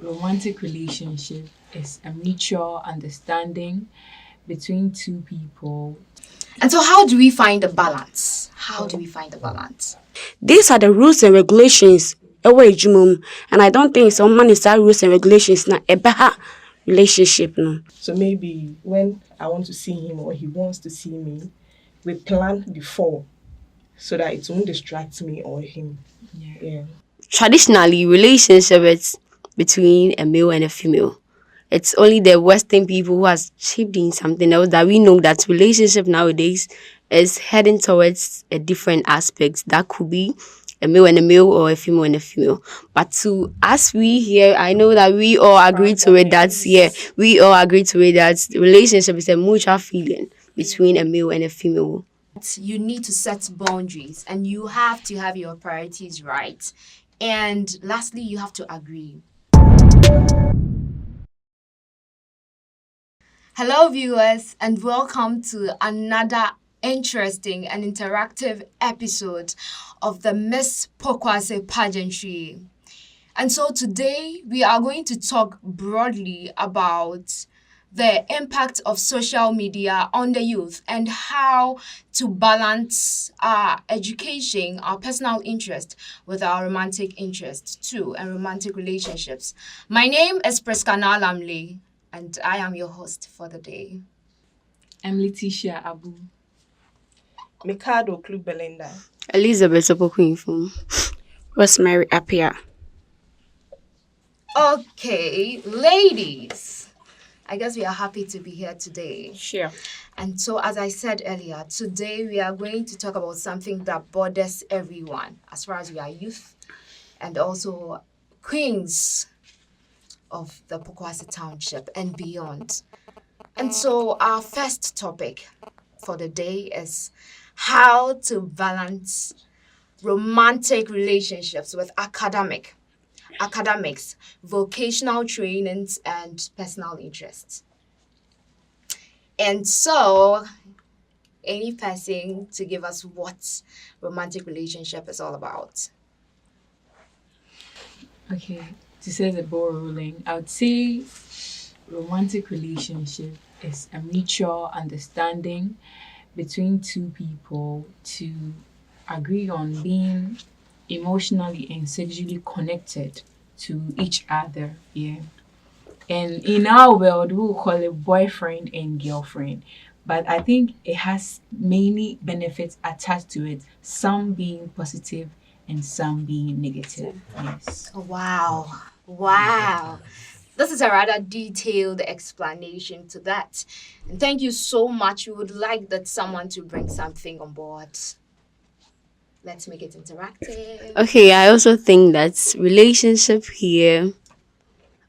romantic relationship is a mutual understanding between two people. And so, how do we find the balance? How do we find the balance? These are the rules and regulations. And I don't think some man is rules and regulations na a better relationship no. So maybe when I want to see him or he wants to see me, we plan before so that it won't distract me or him. Yeah. Traditionally, relationships between a male and a female. It's only the Western people who has chipped in something else that we know that relationship nowadays is heading towards a different aspect. That could be a male and a male or a female and a female. But to us, we here, I know that we all agree to it that, we all agree to it that relationship is a mutual feeling between a male and a female. You need to set boundaries and you have to have your priorities right. And lastly, you have to agree. Hello, viewers, and welcome to another interesting and interactive episode of the Miss Pokwase pageantry. And so today we are going to talk broadly about the impact of social media on the youth and how to balance our education, our personal interest with our romantic interest too, and romantic relationships. My name is Preskana Lamle, and I am your host for the day. I'm Letitia Abu. Mikado Club Belinda. Elizabeth Opokuinfum. Rosemary Apia. Okay, ladies, I guess we are happy to be here today. Sure. And so, as I said earlier, today we are going to talk about something that bothers everyone as far as we are youth and also queens of the Pokwase Township and beyond. And so, our first topic for the day is how to balance romantic relationships with academics, vocational trainings, and personal interests. And so, any person to give us what romantic relationship is all about? Okay, to say the ball rolling, I would say romantic relationship is a mutual understanding between two people to agree on being emotionally and sexually connected to each other. Yeah. And in our world, we will call it boyfriend and girlfriend. But I think it has many benefits attached to it, some being positive and some being negative. Yes. Wow. This is a rather detailed explanation to that. And thank you so much. We would like that someone to bring something on board. Let's make it interactive. Okay, I also think that relationship here,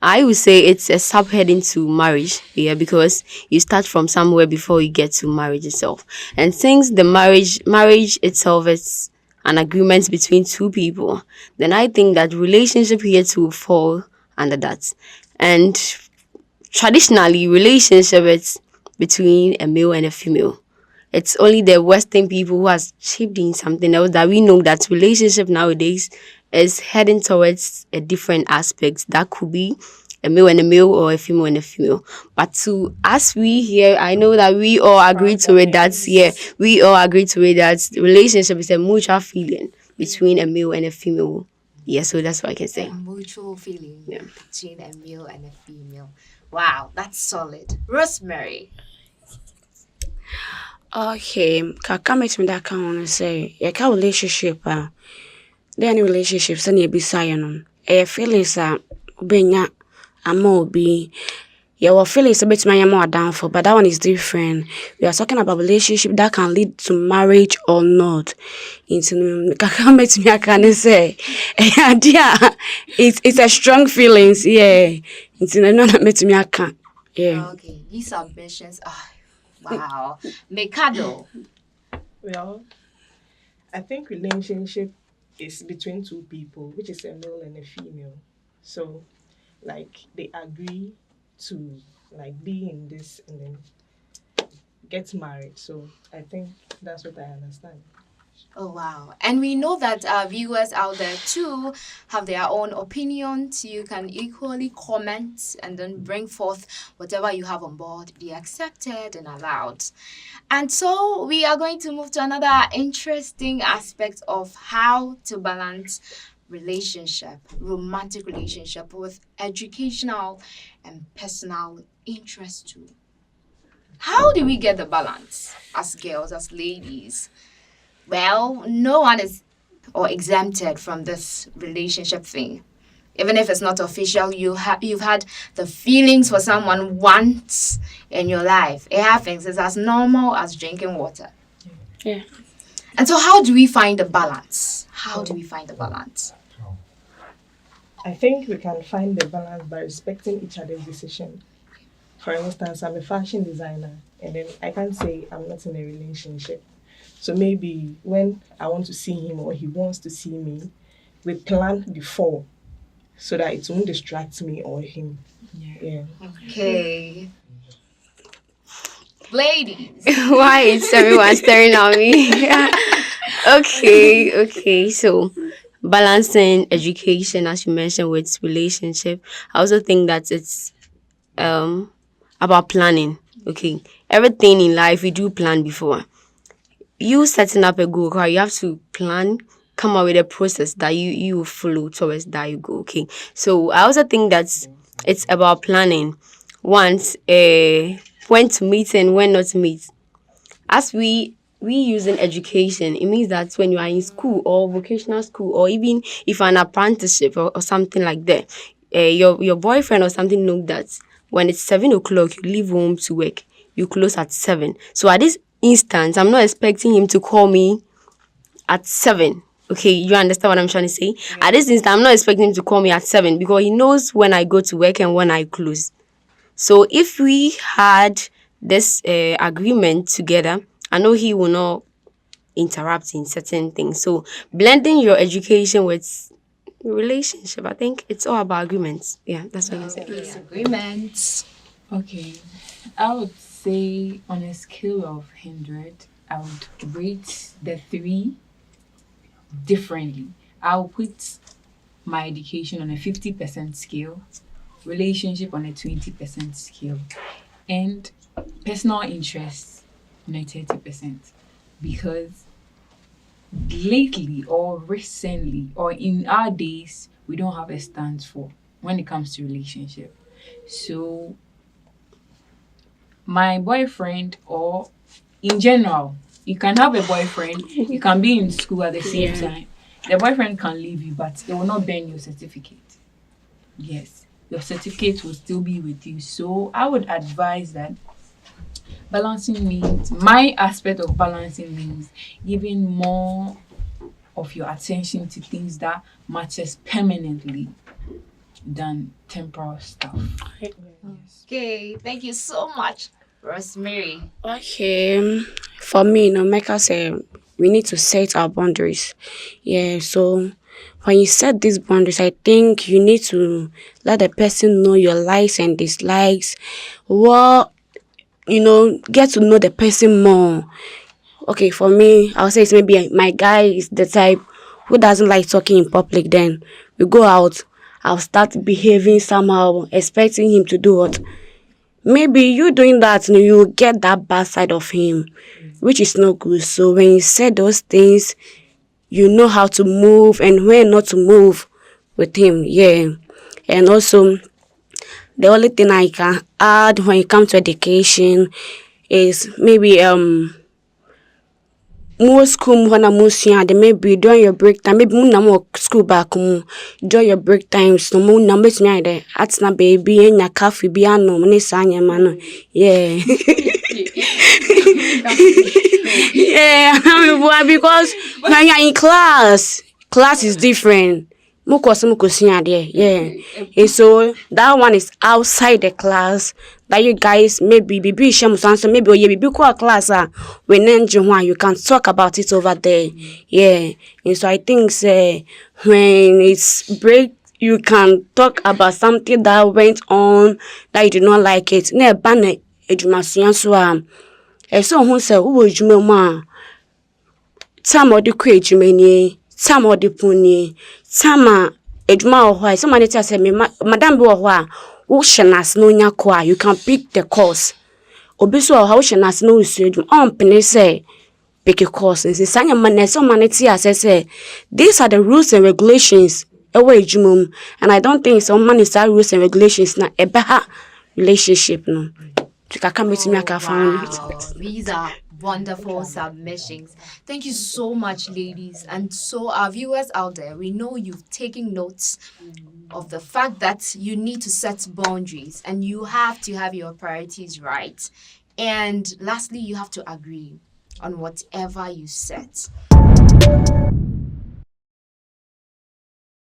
I would say it's a subheading to marriage here because you start from somewhere before you get to marriage itself. And since the marriage itself is an agreement between two people, then I think that relationship here to fall under that. And traditionally, relationship is between a male and a female. It's only the Western people who has chipped in something else that we know that relationship nowadays is heading towards a different aspect. That could be a male and a male or a female and a female. But to us, we here, I know that we all agree to it that, we all agree to it that relationship is a mutual feeling between a male and a female. Yeah, so that's what I can say. A mutual feeling between a male and a female. Wow, that's solid. Rosemary. Okay, kaka makes me that kind of say, yeah, ka relationship, then relationships and you be saying, feelings are being a more be. Yeah, well, feelings a bit more downfall, but that one is different. We are talking about relationship that can lead to marriage or not. Into kaka makes me I can say, yeah, it's a strong feelings, yeah. Into no makes me I can, yeah. Okay, these submissions are. Wow. Mikado. Well, I think relationship is between two people, which is a male and a female. So, like, they agree to, like, be in this and then get married. So, I think that's what I understand. Oh, wow. And we know that our viewers out there too have their own opinions. You can equally comment and then bring forth whatever you have on board, be accepted and allowed. And so we are going to move to another interesting aspect of how to balance relationship, romantic relationship with educational and personal interest too. How do we get the balance as girls, as ladies? Well, no one is or exempted from this relationship thing. Even if it's not official, you've had the feelings for someone once in your life. It happens. It's as normal as drinking water. Yeah. And so, how do we find the balance? How do we find the balance? I think we can find the balance by respecting each other's decision. For instance, I'm a fashion designer, and then I can't say I'm not in a relationship. So maybe when I want to see him or he wants to see me, we plan before so that it won't distract me or him. Yeah. Okay. Ladies. Why is everyone staring at me? Okay. So balancing education, as you mentioned, with relationship. I also think that it's about planning. Okay. Everything in life we do plan before. You setting up a goal, right? You have to plan, come up with a process that you follow towards that you go. Okay. So I also think that it's about planning. Once when to meet and when not to meet. As we use in education, it means that when you are in school or vocational school or even if an apprenticeship or something like that, your boyfriend or something know that when it's 7 o'clock, you leave home to work, you close at 7. So at this instance, I'm not expecting him to call me at 7. Okay, you understand what I'm trying to say? Yeah. At this instant, I'm not expecting him to call me at 7 because he knows when I go to work and when I close. So if we had this agreement together, I know he will not interrupt in certain things. So blending your education with relationship, I think it's all about agreements. Yeah, that's what I say. Agreements. Okay. I would say on a scale of 100, I would rate the three differently. I'll put my education on a 50% scale, relationship on a 20% scale, and personal interests on a 30%. Because lately or recently or in our days, we don't have a stance for when it comes to relationship. So my boyfriend, or in general, you can have a boyfriend, you can be in school at the same time. The boyfriend can leave you, but it will not burn your certificate. Yes, your certificate will still be with you. So I would advise that balancing means, my aspect of balancing means giving more of your attention to things that matters permanently than temporal stuff. Okay, thank you so much, Rosemary. Okay, for me, Mecca said we need to set our boundaries. Yeah, so when you set these boundaries, I think you need to let the person know your likes and dislikes. What, get to know the person more. Okay, for me, I'll say it's maybe my guy is the type who doesn't like talking in public. Then we go out, I'll start behaving somehow, expecting him to do what. Maybe you doing that, you get that bad side of him, which is not good. So when you say those things, you know how to move and when not to move with him. Yeah. And also, the only thing I can add when it comes to education is maybe more school when I'm young, maybe during your break time, maybe more school back home during your break time. So more numbers me there. At na baby and your coffee be no money sanya man. Yeah. Yeah, because when you're in class is different. There, yeah. And so that one is outside the class. That you guys maybe maybe or you class when you can talk about it over there. Yeah. And so I think when it's break you can talk about something that went on that you did not like it. Ne ban edumasua so so who say who ejuma mu time ɔde kɔ adwuma nie, time ɔde pon nie, time a adwuma wɔ hɔ a somebody tell say me madam bi wɔ hɔ a wo hyɛ n'ase na onya kɔ a you can pick the course. Obi so wɔ hɔ a wo hyɛ n'ase na osu adwuma ɔmpene sɛ pick a course. Nsi sanya man na some man tia say these are the rules and regulations ɛwɔ adwuma mu, and I don't think some man is that rules and regulations na ɛbɛha relationship no. Wow, these are wonderful submissions. Thank you so much, ladies. And so, our viewers out there, we know you've taken notes of the fact that you need to set boundaries and you have to have your priorities right. And lastly, you have to agree on whatever you set.